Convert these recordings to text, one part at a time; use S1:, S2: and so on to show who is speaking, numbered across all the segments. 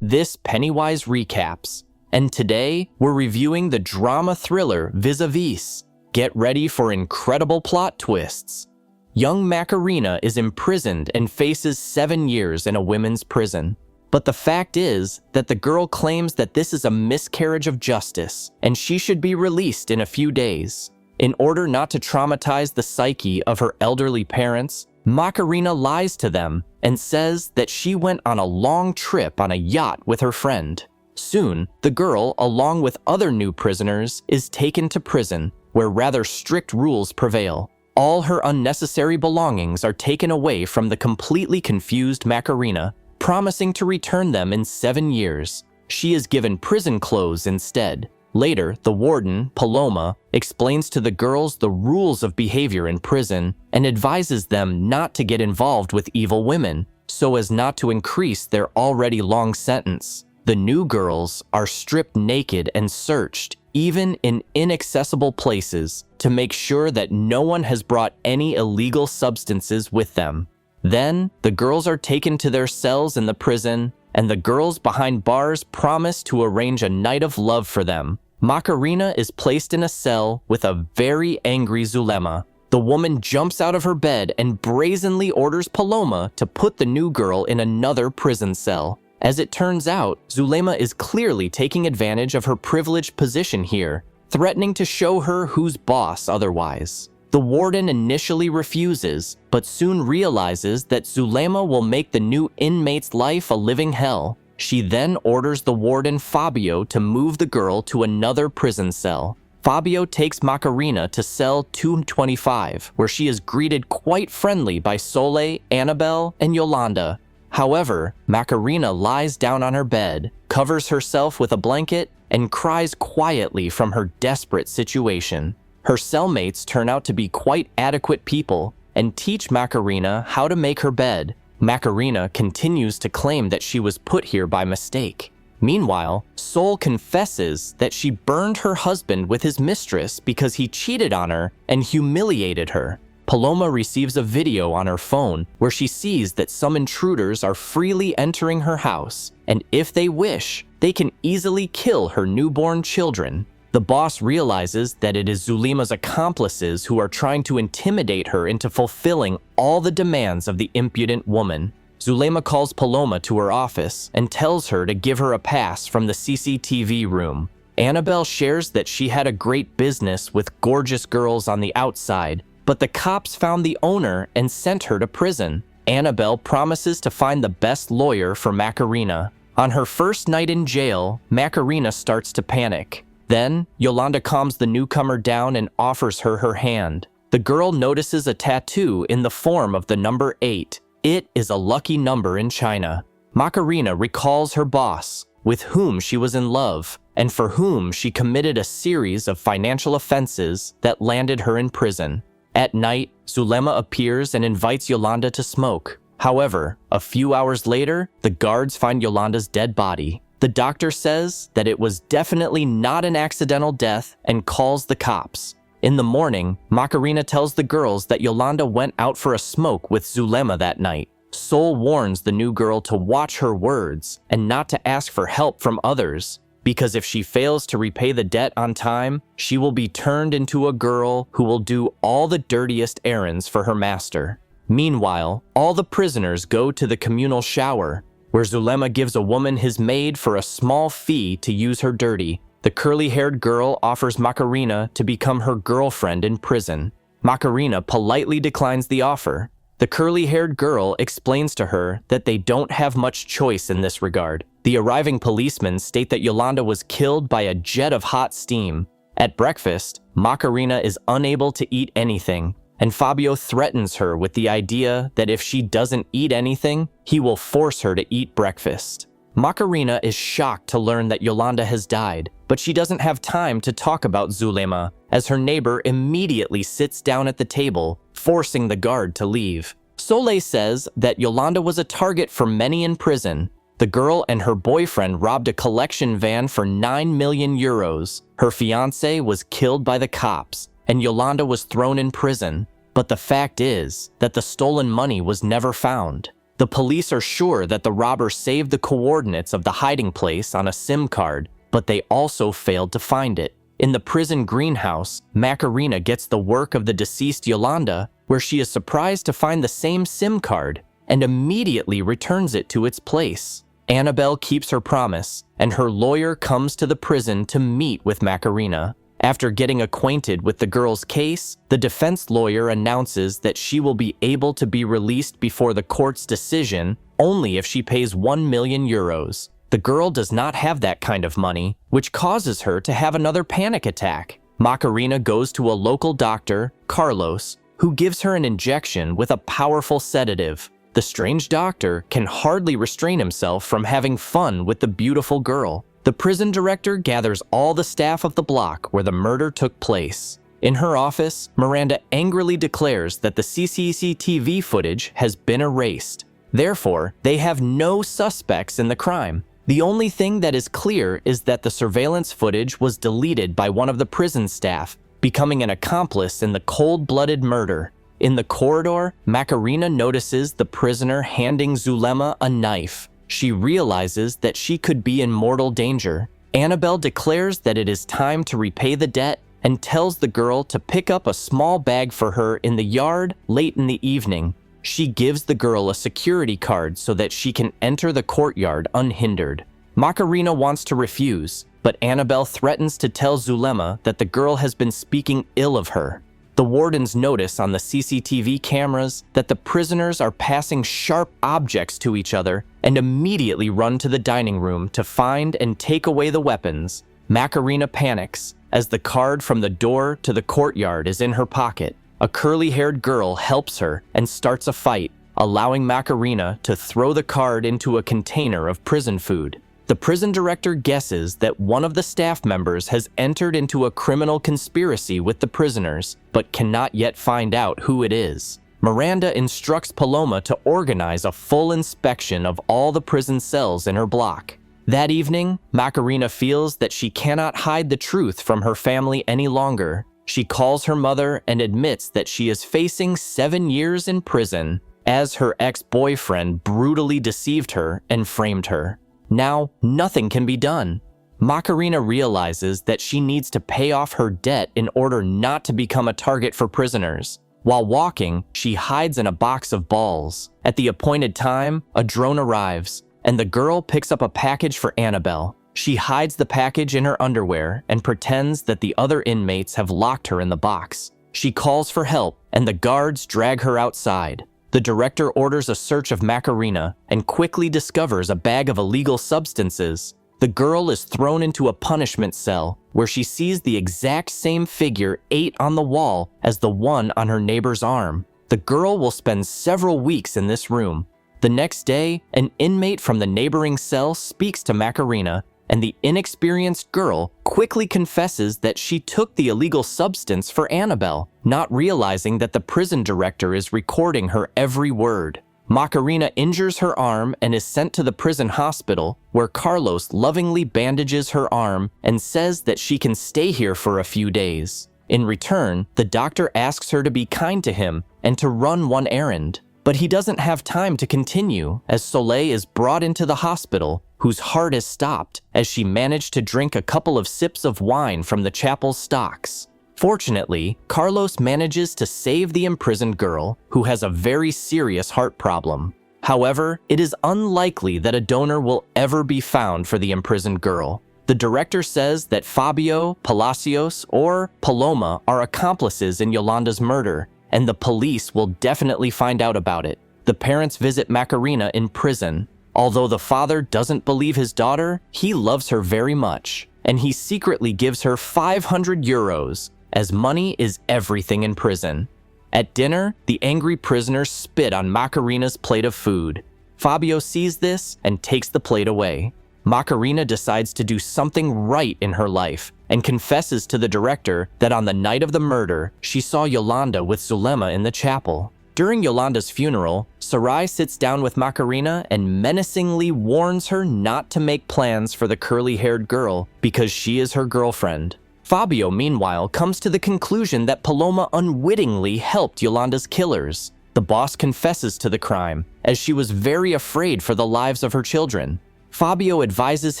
S1: This Pennywise Recaps, and today we're reviewing the drama thriller Vis-a-Vis. Get ready for incredible plot twists. Young Macarena is imprisoned and faces 7 years in a women's prison. But the fact is that the girl claims that this is a miscarriage of justice, and she should be released in a few days. In order not to traumatize the psyche of her elderly parents, Macarena lies to them and says that she went on a long trip on a yacht with her friend. Soon, the girl, along with other new prisoners, is taken to prison, where rather strict rules prevail. All her unnecessary belongings are taken away from the completely confused Macarena, promising to return them in 7 years. She is given prison clothes instead. Later, the warden, Paloma, explains to the girls the rules of behavior in prison and advises them not to get involved with evil women, so as not to increase their already long sentence. The new girls are stripped naked and searched, even in inaccessible places, to make sure that no one has brought any illegal substances with them. Then, the girls are taken to their cells in the prison, and the girls behind bars promise to arrange a night of love for them. Macarena is placed in a cell with a very angry Zulema. The woman jumps out of her bed and brazenly orders Paloma to put the new girl in another prison cell. As it turns out, Zulema is clearly taking advantage of her privileged position here, threatening to show her who's boss otherwise. The warden initially refuses, but soon realizes that Zulema will make the new inmate's life a living hell. She then orders the warden Fabio to move the girl to another prison cell. Fabio takes Macarena to cell 225, where she is greeted quite friendly by Sole, Annabelle, and Yolanda. However, Macarena lies down on her bed, covers herself with a blanket, and cries quietly from her desperate situation. Her cellmates turn out to be quite adequate people and teach Macarena how to make her bed. Macarena continues to claim that she was put here by mistake. Meanwhile, Sol confesses that she burned her husband with his mistress because he cheated on her and humiliated her. Paloma receives a video on her phone where she sees that some intruders are freely entering her house, and if they wish, they can easily kill her newborn children. The boss realizes that it is Zulema's accomplices who are trying to intimidate her into fulfilling all the demands of the impudent woman. Zulema calls Paloma to her office and tells her to give her a pass from the CCTV room. Annabelle shares that she had a great business with gorgeous girls on the outside, but the cops found the owner and sent her to prison. Annabelle promises to find the best lawyer for Macarena. On her first night in jail, Macarena starts to panic. Then, Yolanda calms the newcomer down and offers her her hand. The girl notices a tattoo in the form of the number 8. It is a lucky number in China. Macarena recalls her boss, with whom she was in love, and for whom she committed a series of financial offenses that landed her in prison. At night, Zulema appears and invites Yolanda to smoke. However, a few hours later, the guards find Yolanda's dead body. The doctor says that it was definitely not an accidental death and calls the cops. In the morning, Macarena tells the girls that Yolanda went out for a smoke with Zulema that night. Sol warns the new girl to watch her words and not to ask for help from others, because if she fails to repay the debt on time, she will be turned into a girl who will do all the dirtiest errands for her master. Meanwhile, all the prisoners go to the communal shower, where Zulema gives a woman his maid for a small fee to use her dirty. The curly-haired girl offers Macarena to become her girlfriend in prison. Macarena politely declines the offer. The curly-haired girl explains to her that they don't have much choice in this regard. The arriving policemen state that Yolanda was killed by a jet of hot steam. At breakfast, Macarena is unable to eat anything, and Fabio threatens her with the idea that if she doesn't eat anything, he will force her to eat breakfast. Macarena is shocked to learn that Yolanda has died, but she doesn't have time to talk about Zulema, as her neighbor immediately sits down at the table, forcing the guard to leave. Sole says that Yolanda was a target for many in prison. The girl and her boyfriend robbed a collection van for 9 million euros. Her fiancé was killed by the cops, and Yolanda was thrown in prison. But the fact is that the stolen money was never found. The police are sure that the robber saved the coordinates of the hiding place on a SIM card, but they also failed to find it. In the prison greenhouse, Macarena gets the work of the deceased Yolanda, where she is surprised to find the same SIM card and immediately returns it to its place. Annabelle keeps her promise, and her lawyer comes to the prison to meet with Macarena. After getting acquainted with the girl's case, the defense lawyer announces that she will be able to be released before the court's decision only if she pays 1 million euros. The girl does not have that kind of money, which causes her to have another panic attack. Macarena goes to a local doctor, Carlos, who gives her an injection with a powerful sedative. The strange doctor can hardly restrain himself from having fun with the beautiful girl. The prison director gathers all the staff of the block where the murder took place. In her office, Miranda angrily declares that the CCTV footage has been erased. Therefore, they have no suspects in the crime. The only thing that is clear is that the surveillance footage was deleted by one of the prison staff, becoming an accomplice in the cold-blooded murder. In the corridor, Macarena notices the prisoner handing Zulema a knife. She realizes that she could be in mortal danger. Annabelle declares that it is time to repay the debt and tells the girl to pick up a small bag for her in the yard late in the evening. She gives the girl a security card so that she can enter the courtyard unhindered. Macarena wants to refuse, but Annabelle threatens to tell Zulema that the girl has been speaking ill of her. The wardens notice on the CCTV cameras that the prisoners are passing sharp objects to each other and immediately run to the dining room to find and take away the weapons. Macarena panics as the card from the door to the courtyard is in her pocket. A curly-haired girl helps her and starts a fight, allowing Macarena to throw the card into a container of prison food. The prison director guesses that one of the staff members has entered into a criminal conspiracy with the prisoners, but cannot yet find out who it is. Miranda instructs Paloma to organize a full inspection of all the prison cells in her block. That evening, Macarena feels that she cannot hide the truth from her family any longer. She calls her mother and admits that she is facing 7 years in prison, as her ex-boyfriend brutally deceived her and framed her. Now, nothing can be done. Macarena realizes that she needs to pay off her debt in order not to become a target for prisoners. While walking, she hides in a box of balls. At the appointed time, a drone arrives, and the girl picks up a package for Annabelle. She hides the package in her underwear and pretends that the other inmates have locked her in the box. She calls for help, and the guards drag her outside. The director orders a search of Macarena and quickly discovers a bag of illegal substances. The girl is thrown into a punishment cell where she sees the exact same figure 8 on the wall as the one on her neighbor's arm. The girl will spend several weeks in this room. The next day, an inmate from the neighboring cell speaks to Macarena, and the inexperienced girl quickly confesses that she took the illegal substance for Annabelle, not realizing that the prison director is recording her every word. Macarena injures her arm and is sent to the prison hospital, where Carlos lovingly bandages her arm and says that she can stay here for a few days. In return, the doctor asks her to be kind to him and to run one errand. But he doesn't have time to continue, as Soleil is brought into the hospital, whose heart is stopped as she managed to drink a couple of sips of wine from the chapel's stocks. Fortunately, Carlos manages to save the imprisoned girl, who has a very serious heart problem. However, it is unlikely that a donor will ever be found for the imprisoned girl. The director says that Fabio, Palacios, or Paloma are accomplices in Yolanda's murder, and the police will definitely find out about it. The parents visit Macarena in prison. Although the father doesn't believe his daughter, he loves her very much, and he secretly gives her 500 euros, as money is everything in prison. At dinner, the angry prisoners spit on Macarena's plate of food. Fabio sees this and takes the plate away. Macarena decides to do something right in her life and confesses to the director that on the night of the murder, she saw Yolanda with Zulema in the chapel. During Yolanda's funeral, Sarai sits down with Macarena and menacingly warns her not to make plans for the curly-haired girl because she is her girlfriend. Fabio, meanwhile, comes to the conclusion that Paloma unwittingly helped Yolanda's killers. The boss confesses to the crime, as she was very afraid for the lives of her children. Fabio advises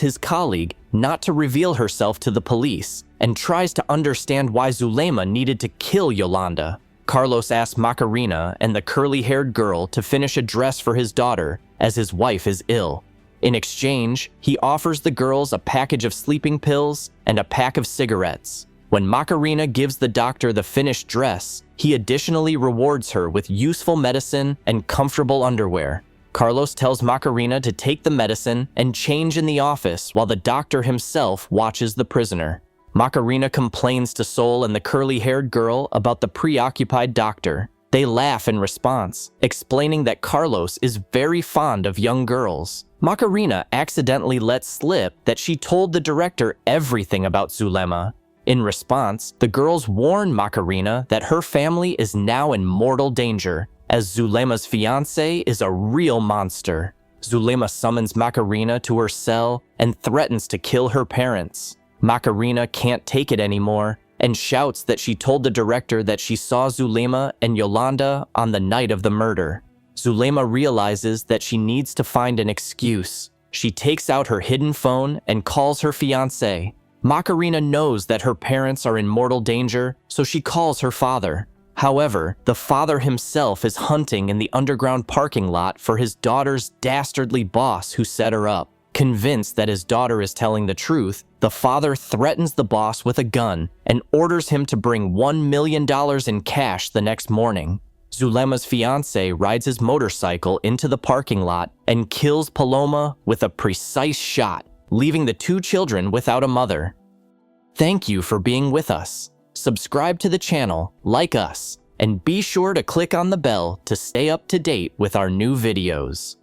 S1: his colleague not to reveal herself to the police and tries to understand why Zulema needed to kill Yolanda. Carlos asks Macarena and the curly-haired girl to finish a dress for his daughter, as his wife is ill. In exchange, he offers the girls a package of sleeping pills and a pack of cigarettes. When Macarena gives the doctor the finished dress, he additionally rewards her with useful medicine and comfortable underwear. Carlos tells Macarena to take the medicine and change in the office while the doctor himself watches the prisoner. Macarena complains to Sol and the curly-haired girl about the preoccupied doctor. They laugh in response, explaining that Carlos is very fond of young girls. Macarena accidentally lets slip that she told the director everything about Zulema. In response, the girls warn Macarena that her family is now in mortal danger, as Zulema's fiancé is a real monster. Zulema summons Macarena to her cell and threatens to kill her parents. Macarena can't take it anymore and shouts that she told the director that she saw Zulema and Yolanda on the night of the murder. Zulema realizes that she needs to find an excuse. She takes out her hidden phone and calls her fiancé. Macarena knows that her parents are in mortal danger, so she calls her father. However, the father himself is hunting in the underground parking lot for his daughter's dastardly boss who set her up. Convinced that his daughter is telling the truth, the father threatens the boss with a gun and orders him to bring $1 million in cash the next morning. Zulema's fiancé rides his motorcycle into the parking lot and kills Paloma with a precise shot, leaving the two children without a mother. Thank you for being with us. Subscribe to the channel, like us, and be sure to click on the bell to stay up to date with our new videos.